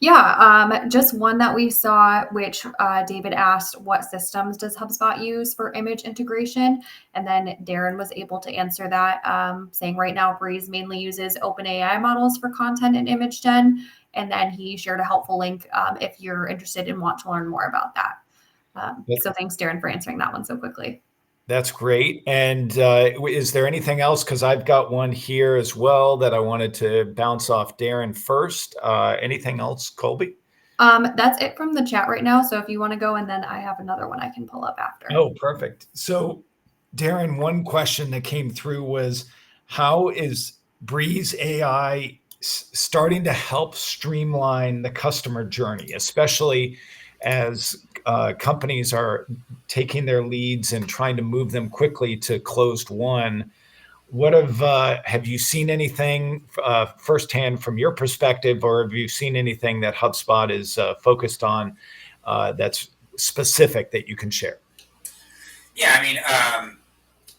Yeah, just one that we saw, which David asked, what systems does HubSpot use for image integration? And then Darren was able to answer that, saying right now Breeze mainly uses OpenAI models for content and image gen. And then he shared a helpful link if you're interested and want to learn more about that. So thanks, Darren, for answering that one so quickly. That's great. And is there anything else? Because I've got one here as well that I wanted to bounce off Darren first. Anything else, Colby? That's it from the chat right now. So if you want to go, and then I have another one I can pull up after. Oh, perfect. So Darren, one question that came through was, how is Breeze AI starting to help streamline the customer journey, especially as companies are taking their leads and trying to move them quickly to closed won? What have you seen anything firsthand from your perspective, or have you seen anything that HubSpot is focused on that's specific that you can share? Yeah, I mean,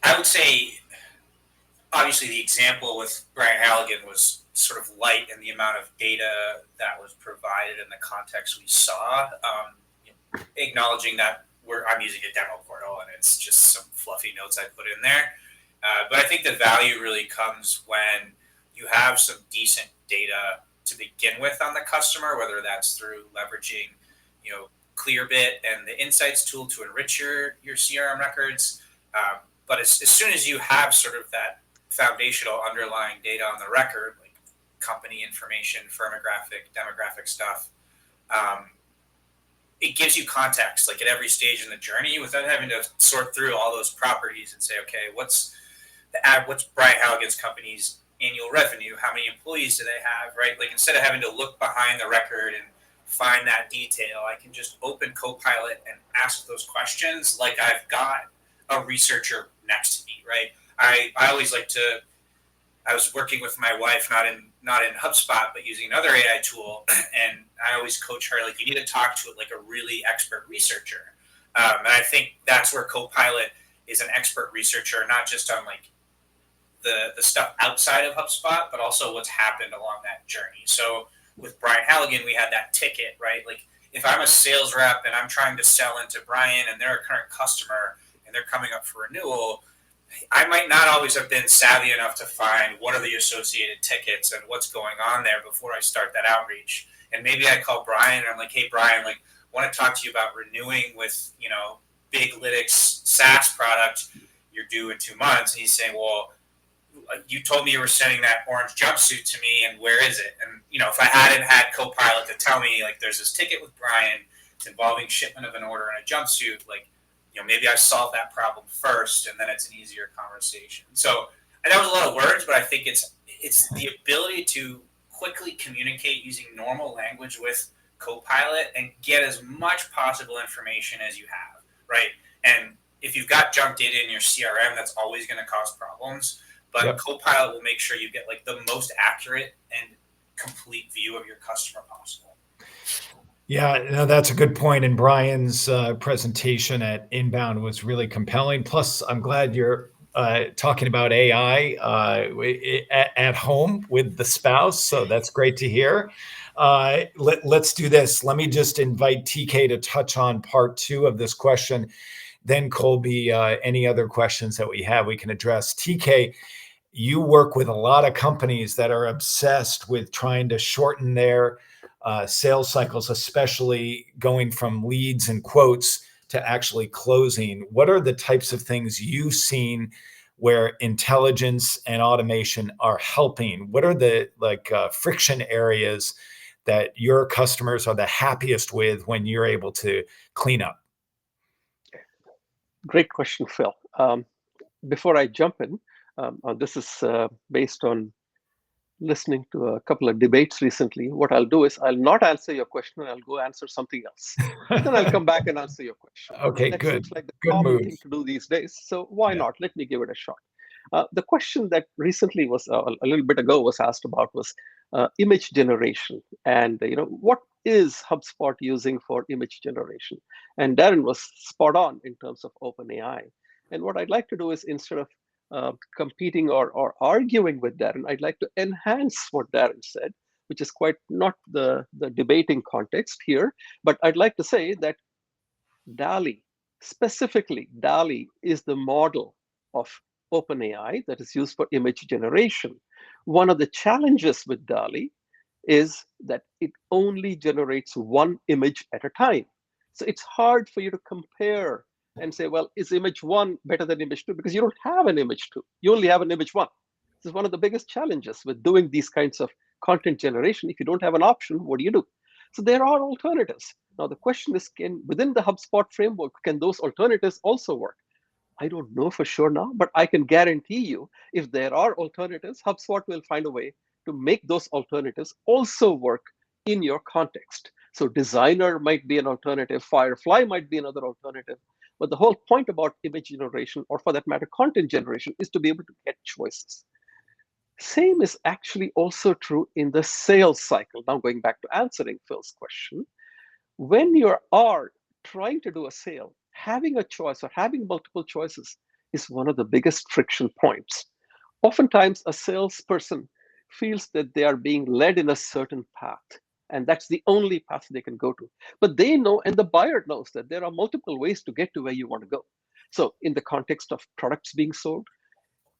I would say, obviously, the example with Brian Halligan was sort of light in the amount of data that was provided in the context we saw, acknowledging that I'm using a demo portal and it's just some fluffy notes I put in there. But I think the value really comes when you have some decent data to begin with on the customer, whether that's through leveraging, Clearbit and the Insights tool to enrich your CRM records. But as soon as you have sort of that foundational underlying data on the record, like company information, firmographic, demographic stuff, it gives you context, like at every stage in the journey, without having to sort through all those properties and say, okay, what's Brian Halligan's company's annual revenue? How many employees do they have, right? Like instead of having to look behind the record and find that detail, I can just open Copilot and ask those questions like I've got a researcher next to me, right? I always like to, I was working with my wife, not in HubSpot, but using another AI tool. And I always coach her, like, you need to talk to it like a really expert researcher. And I think that's where Copilot is an expert researcher, not just on like the stuff outside of HubSpot, but also what's happened along that journey. So with Brian Halligan, we had that ticket, right? Like if I'm a sales rep and I'm trying to sell into Brian and they're a current customer and they're coming up for renewal, I might not always have been savvy enough to find what are the associated tickets and what's going on there before I start that outreach. And maybe I call Brian and I'm like, hey, Brian, like, want to talk to you about renewing with, Big Lytics SaaS product you're due in 2 months. And he's saying, well, you told me you were sending that orange jumpsuit to me, and where is it? And, if I hadn't had Copilot to tell me, like, there's this ticket with Brian, it's involving shipment of an order and a jumpsuit, like, maybe I solved that problem first, and then it's an easier conversation. So I know it was a lot of words, but I think it's the ability to quickly communicate using normal language with Copilot and get as much possible information as you have, right? And if you've got junk data in your CRM, that's always going to cause problems. But yep. Copilot will make sure you get like the most accurate and complete view of your customer possible. Yeah, no, that's a good point. And Brian's presentation at Inbound was really compelling. Plus, I'm glad you're talking about AI at home with the spouse. So that's great to hear. Let's do this. Let me just invite TK to touch on part 2 of this question. Then Colby, any other questions that we have, we can address. TK, you work with a lot of companies that are obsessed with trying to shorten their sales cycles, especially going from leads and quotes to actually closing. What are the types of things you've seen where intelligence and automation are helping? What are the friction areas that your customers are the happiest with when you're able to clean up? Great question, Phil. Before I jump in, this is based on listening to a couple of debates recently. What I'll do is I'll not answer your question and I'll go answer something else. Then I'll come back and answer your question. Okay, that good. seems like the Good common move. thing to do these days. So why not? Let me give it a shot. The question that recently was a little bit ago was asked about was image generation. And what is HubSpot using for image generation? And Darren was spot on in terms of OpenAI. And what I'd like to do is, instead of competing or arguing with Darren, I'd like to enhance what Darren said, which is quite not the debating context here. But I'd like to say that DALL-E, specifically DALL-E, is the model of OpenAI that is used for image generation. One of the challenges with DALL-E is that it only generates one image at a time. So it's hard for you to compare and say, well, is image 1 better than image 2? Because you don't have an image 2. You only have an image 1. This is one of the biggest challenges with doing these kinds of content generation. If you don't have an option, what do you do? So there are alternatives. Now, the question is, within the HubSpot framework, can those alternatives also work? I don't know for sure now, but I can guarantee you, if there are alternatives, HubSpot will find a way to make those alternatives also work in your context. So Designer might be an alternative, Firefly might be another alternative. But the whole point about image generation, or for that matter, content generation, is to be able to get choices. Same is actually also true in the sales cycle. Now, going back to answering Phil's question, when you are trying to do a sale, having a choice or having multiple choices is one of the biggest friction points. Oftentimes, a salesperson feels that they are being led in a certain path, and that's the only path they can go to. But they know, and the buyer knows, that there are multiple ways to get to where you want to go. So in the context of products being sold,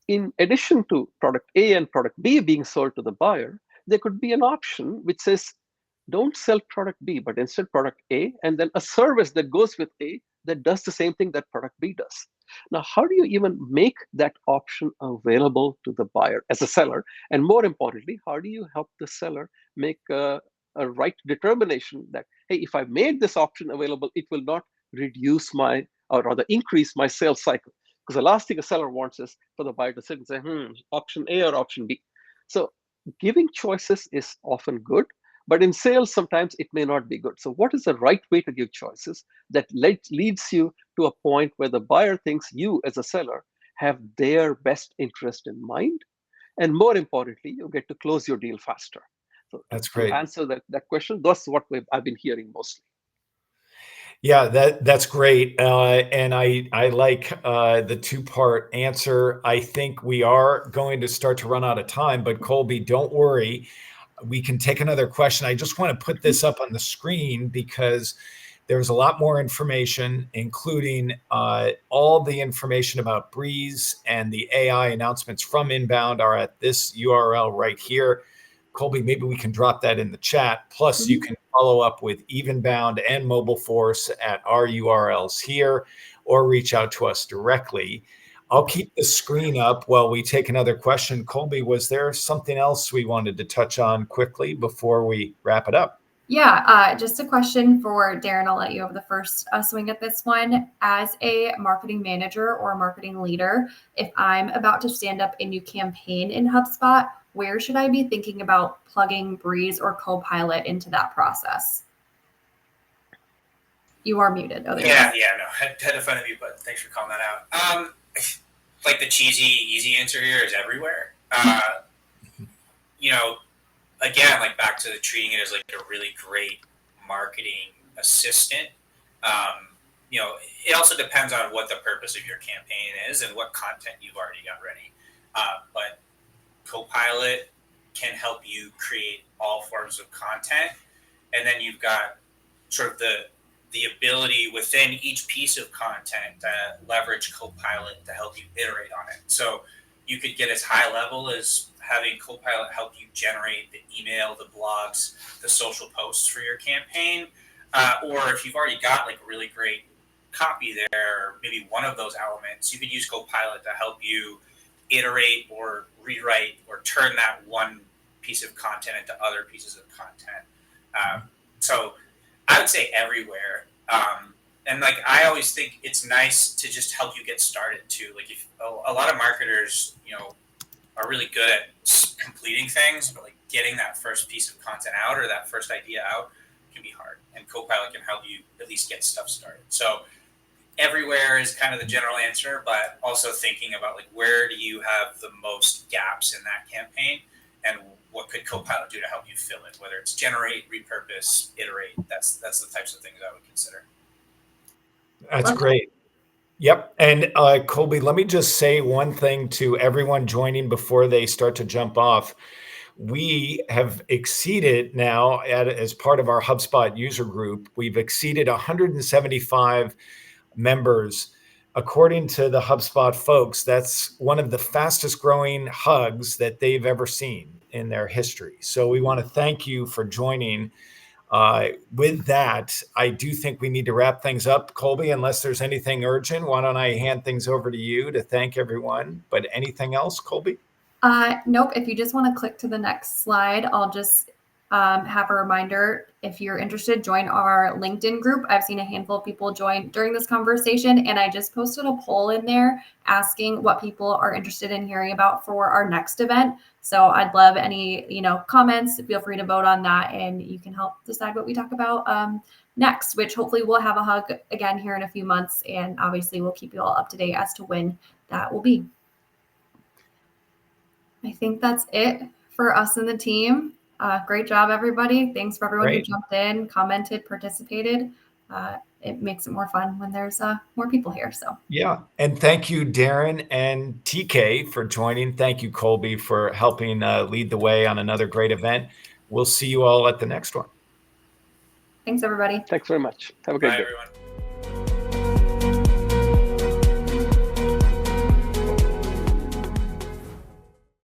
in addition to product A and product B being sold to the buyer, there could be an option which says, don't sell product B, but instead product A, and then a service that goes with A that does the same thing that product B does. Now, how do you even make that option available to the buyer as a seller? And more importantly, how do you help the seller make a right determination that, hey, if I made this option available, it will not reduce my, or rather increase my sales cycle? Because the last thing a seller wants is for the buyer to sit and say, option A or option B. So giving choices is often good, but in sales, sometimes it may not be good. So what is the right way to give choices that leads you to a point where the buyer thinks you, as a seller, have their best interest in mind? And more importantly, you get to close your deal faster. So that's great. To answer that question, that's what I've been hearing mostly. Yeah, that's great. And I like the two-part answer. I think we are going to start to run out of time, but Colby, don't worry. We can take another question. I just want to put this up on the screen because there's a lot more information, including all the information about Breeze, and the AI announcements from Inbound are at this URL right here. Colby, maybe we can drop that in the chat. Plus, you can follow up with Evenbound and Mobileforce at our URLs here, or reach out to us directly. I'll keep the screen up while we take another question. Colby, was there something else we wanted to touch on quickly before we wrap it up? Yeah, just a question for Darren. I'll let you have the first swing at this one. As a marketing manager or a marketing leader, if I'm about to stand up a new campaign in HubSpot, where should I be thinking about plugging Breeze or Copilot into that process? You are muted. Oh, no, had to find a mute button. Thanks for calling that out. Like the cheesy, easy answer here is everywhere. Again, like back to treating it as like a really great marketing assistant. It also depends on what the purpose of your campaign is and what content you've already got ready. But Copilot can help you create all forms of content, and then you've got sort of the ability within each piece of content to leverage Copilot to help you iterate on it. So You could get as high level as having Copilot help you generate the email, the blogs, the social posts for your campaign. Or if you've already got like really great copy there, maybe one of those elements, you could use Copilot to help you iterate or rewrite or turn that one piece of content into other pieces of content. So I would say everywhere. And like, I always think it's nice to just help you get started too. Like, if a lot of marketers, are really good at completing things, but like getting that first piece of content out or that first idea out can be hard. And Copilot can help you at least get stuff started. So everywhere is kind of the general answer, but also thinking about like, where do you have the most gaps in that campaign, and what could Copilot do to help you fill it? Whether it's generate, repurpose, iterate, that's the types of things I would consider. That's great. Yep. And Colby, let me just say one thing to everyone joining before they start to jump off. We have exceeded now, as part of our HubSpot user group, we've exceeded 175 members. According to the HubSpot folks, that's one of the fastest growing hugs that they've ever seen in their history. So we want to thank you for joining. With that, I do think we need to wrap things up. Colby, unless there's anything urgent, why don't I hand things over to you to thank everyone? But anything else, Colby? Nope. If you just want to click to the next slide, I'll just have a reminder. If you're interested, join our LinkedIn group. I've seen a handful of people join during this conversation, and I just posted a poll in there asking what people are interested in hearing about for our next event. So I'd love any, comments. Feel free to vote on that, and you can help decide what we talk about next, which hopefully we'll have a hug again here in a few months. And obviously we'll keep you all up to date as to when that will be. I think that's it for us and the team. Great job, everybody. Thanks for everyone who jumped in, commented, participated. It makes it more fun when there's more people here. So yeah. And thank you, Darren and TK, for joining. Thank you, Colby, for helping lead the way on another great event. We'll see you all at the next one. Thanks, everybody. Thanks very much. Have a great day. Everyone.